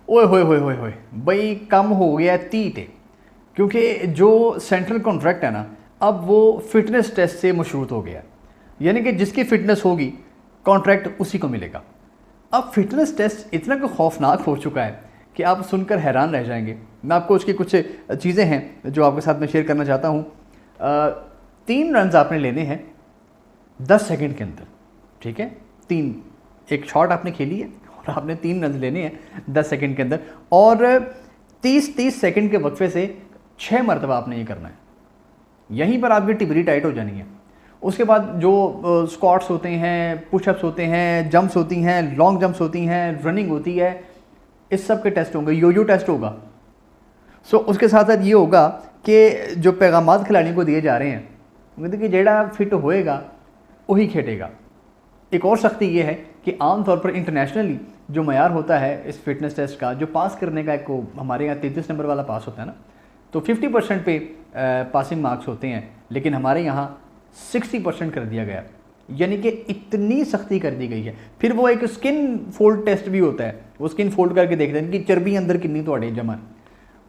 ओए होए होए होए होए भाई, कम हो गया तीते। क्योंकि जो सेंट्रल कॉन्ट्रैक्ट है ना, अब वो फिटनेस टेस्ट से मशरूत हो गया। यानी कि जिसकी फिटनेस होगी कॉन्ट्रैक्ट उसी को मिलेगा। अब फिटनेस टेस्ट इतना को खौफनाक हो चुका है कि आप सुनकर हैरान रह जाएंगे। मैं आपको उसकी कुछ चीज़ें हैं जो आपके साथ में शेयर करना चाहता हूँ। 3 रन आपने लेने हैं 10 सेकंड के अंदर, ठीक है। एक शॉट आपने खेली है और आपने 3 रन लेने हैं 10 सेकंड के अंदर, और 30 सेकंड के वक्फे से 6 मरतबा आपने ये करना है। यहीं पर आपकी टिबरी टाइट हो जानी है। उसके बाद जो स्क्वाट्स होते हैं, पुशअप्स होते हैं, जंप्स होती हैं, लॉन्ग जंप्स होती हैं, रनिंग होती है, इस सब के टेस्ट होंगे। यो टेस्ट होगा। सो उसके साथ साथ ये होगा कि जो पैगामात खिलाड़ियों को दिए जा रहे हैं, मतलब कि जेड़ा फिट होएगा वही खेलेगा। एक और सख्ती ये है कि आमतौर पर इंटरनेशनली जो मयार होता है इस फिटनेस टेस्ट का, जो पास करने का, एक हमारे यहाँ 33 नंबर वाला पास होता है ना, तो 50% पे पासिंग मार्क्स होते हैं, लेकिन हमारे यहाँ 60% कर दिया गया। यानी कि इतनी सख्ती कर दी गई है। फिर वो एक स्किन फोल्ड टेस्ट भी होता है, वो स्किन फोल्ड करके देखते हैं कि चर्बी अंदर कितनी थोड़ी जमा,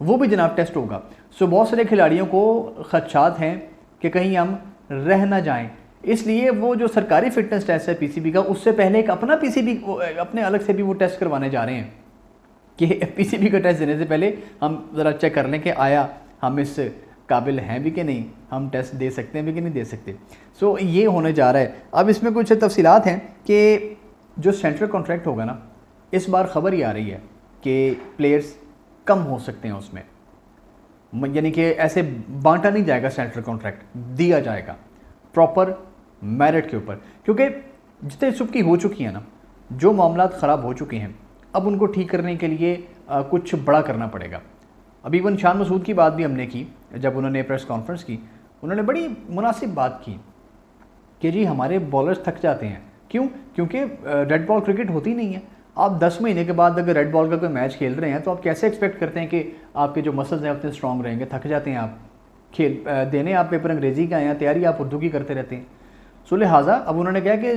वो भी जनाब टेस्ट होगा। सो बहुत सारे खिलाड़ियों को खदशात हैं कि कहीं हम रह ना जाएं, इसलिए वो जो सरकारी फिटनेस टेस्ट है पीसीबी का, उससे पहले एक अपना पीसीबी अपने अलग से भी वो टेस्ट करवाने जा रहे हैं कि पीसीबी का टेस्ट देने से पहले हम ज़रा चेक कर लें कि आया हम इस काबिल हैं भी कि नहीं, हम टेस्ट दे सकते हैं भी कि नहीं दे सकते। सो ये होने जा रहा है। अब इसमें कुछ तफसीलात हैं कि जो सेंट्रल कॉन्ट्रैक्ट होगा ना, इस बार खबर ये आ रही है कि प्लेयर्स कम हो सकते हैं उसमें, यानी कि ऐसे बांटा नहीं जाएगा, सेंट्रल कॉन्ट्रैक्ट दिया जाएगा प्रॉपर मेरिट के ऊपर। क्योंकि जितने चुपकी हो चुकी हैं ना, जो मामलात ख़राब हो चुके हैं, अब उनको ठीक करने के लिए कुछ बड़ा करना पड़ेगा। अभी इवन शान मसूद की बात भी हमने की, जब उन्होंने प्रेस कॉन्फ्रेंस की, उन्होंने बड़ी मुनासिब बात की कि जी हमारे बॉलर्स थक जाते हैं। क्यों? क्योंकि रेड बॉल क्रिकेट होती नहीं है। आप 10 महीने के बाद अगर रेड बॉल का कोई मैच खेल रहे हैं तो आप कैसे एक्सपेक्ट करते हैं कि आपके जो मसल्स हैं उतने स्ट्रॉन्ग रहेंगे? थक जाते हैं आप। खेल देने आप पेपर अंग्रेज़ी का हैं, तैयारी आप उर्दू की करते रहते हैं। सो लिहाजा अब उन्होंने कहा कि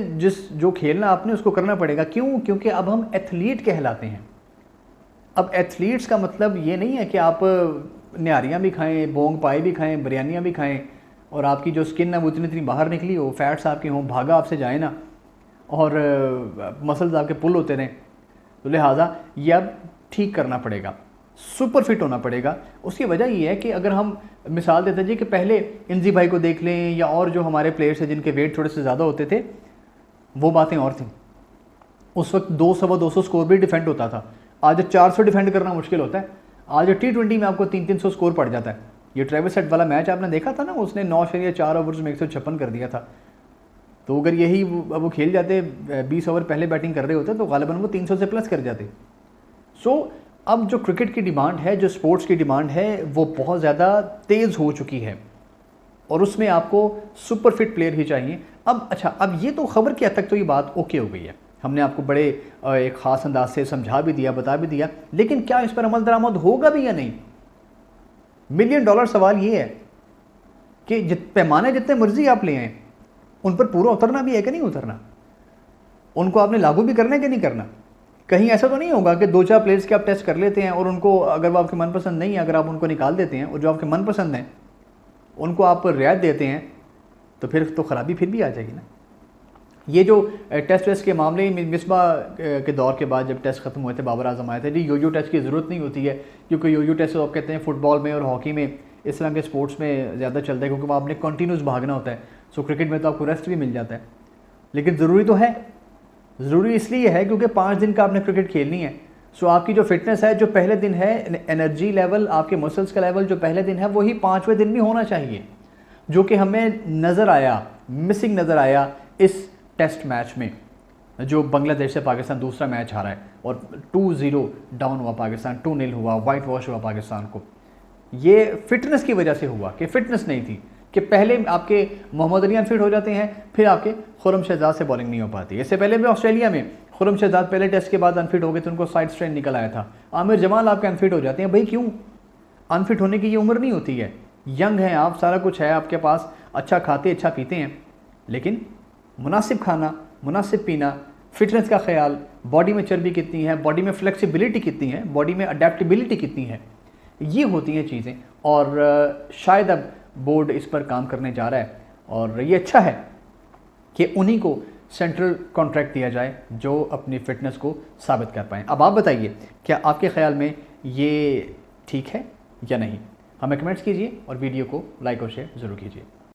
जो खेलना आपने उसको करना पड़ेगा। क्यों? क्योंकि अब हम एथलीट कहलाते हैं। अब एथलीट्स का मतलब ये नहीं है कि आप न्यारियाँ भी खाएं, बोंग पाए भी खाएं, बिरयानियाँ भी खाएं और आपकी जो स्किन है वो इतनी बाहर निकली हो, फैट्स आपके हों, भागा आपसे जाए ना और मसल्स आपके पुल होते रहें। तो लिहाजा ये अब ठीक करना पड़ेगा, सुपर फिट होना पड़ेगा। उसकी वजह ये है कि अगर हम मिसाल देते जी कि पहले इंजी भाई को देख लें या और जो हमारे प्लेयर्स हैं जिनके वेट थोड़े से ज़्यादा होते थे, वो बातें और थी। उस वक्त 200-250 स्कोर भी डिफेंड होता था। आज 400 डिफेंड करना मुश्किल होता है। आज T20 में आपको 300-300 स्कोर पड़ जाता है। ये ट्रेविस हेड वाला मैच आपने देखा था ना, उसने 9.4 ओवर्स में 156 कर दिया था। तो अगर यही वो खेल जाते, 20 ओवर पहले बैटिंग कर रहे होते, तो गालिबन वो 300 से प्लस कर जाते। सो अब जो क्रिकेट की डिमांड है, जो स्पोर्ट्स की डिमांड है, वो बहुत ज़्यादा तेज़ हो चुकी है और उसमें आपको सुपर फिट प्लेयर ही चाहिए। अब अच्छा, अब ये तो खबर की हद तक तो ये बात ओके हो गई है। हमने आपको बड़े एक ख़ास अंदाज से समझा भी दिया, बता भी दिया, लेकिन क्या इस पर अमल दरामद होगा भी या नहीं? $1 मिलियन सवाल ये है कि पैमाने जितने मर्जी आप ले आए, उन पर पूरा उतरना भी है कि नहीं उतरना? उनको आपने लागू भी करना है कि नहीं करना? कहीं ऐसा तो नहीं होगा कि 2-4 प्लेयर्स के आप टेस्ट कर लेते हैं और उनको अगर वो आपके मनपसंद नहीं है, अगर आप उनको निकाल देते हैं और जो आपके मनपसंद हैं उनको आप रियायत देते हैं, तो फिर तो ख़राबी फिर भी आ जाएगी ना। ये जो टेस्ट के मामले में मिसबा के दौर के बाद जब टेस्ट ख़त्म हुए थे, बाबर आजम आए थे, जी यो टेस्ट की ज़रूरत नहीं होती है, क्योंकि यो टेस्ट तो आप कहते हैं फुटबॉल में और हॉकी में, इस तरह के स्पोर्ट्स में ज़्यादा चलता है, क्योंकि वहाँ आपने कंटिन्यूस भागना होता है। सो क्रिकेट में तो आपको रेस्ट भी मिल जाता है, लेकिन ज़रूरी तो है। ज़रूरी इसलिए है क्योंकि 5 दिन का आपने क्रिकेट खेलनी है। सो आपकी जो फिटनेस है, जो पहले दिन है, एनर्जी लेवल, आपके मसल्स का लेवल जो पहले दिन है, वही 5वें दिन भी होना चाहिए, जो कि हमें नज़र आया, मिसिंग नज़र आया इस टेस्ट मैच में, जो बांग्लादेश से पाकिस्तान दूसरा मैच हारा है और 2-0 डाउन हुआ पाकिस्तान, 2-0 हुआ, वाइट वॉश हुआ पाकिस्तान को। ये फिटनेस की वजह से हुआ कि फिटनेस नहीं थी, कि पहले आपके मोहम्मद अली अनफिट हो जाते हैं, फिर आपके खुर्रम शहजाद से बॉलिंग नहीं हो पाती। इससे पहले भी ऑस्ट्रेलिया में खुर्रम शहजाद पहले टेस्ट के बाद अनफिट हो गए थे, उनको साइड स्ट्रेन निकल आया था। आमिर जमाल आपके अनफिट हो जाते हैं। भाई क्यों? अनफिट होने की ये उम्र नहीं होती है। यंग हैं आप, सारा कुछ है आपके पास, अच्छा खाते अच्छा पीते हैं, लेकिन मुनासिब खाना, मुनासिब पीना, फिटनेस का ख्याल, बॉडी में चर्बी कितनी है, बॉडी में फ्लेक्सिबिलिटी कितनी है, बॉडी में अडेप्टेबिलिटी कितनी है, ये होती हैं चीज़ें। और शायद अब बोर्ड इस पर काम करने जा रहा है और ये अच्छा है कि उन्हीं को सेंट्रल कॉन्ट्रैक्ट दिया जाए जो अपनी फ़िटनेस को साबित कर पाएँ। अब आप बताइए, क्या आपके ख़्याल में ये ठीक है या नहीं? हमें कमेंट्स कीजिए और वीडियो को लाइक और शेयर ज़रूर कीजिए।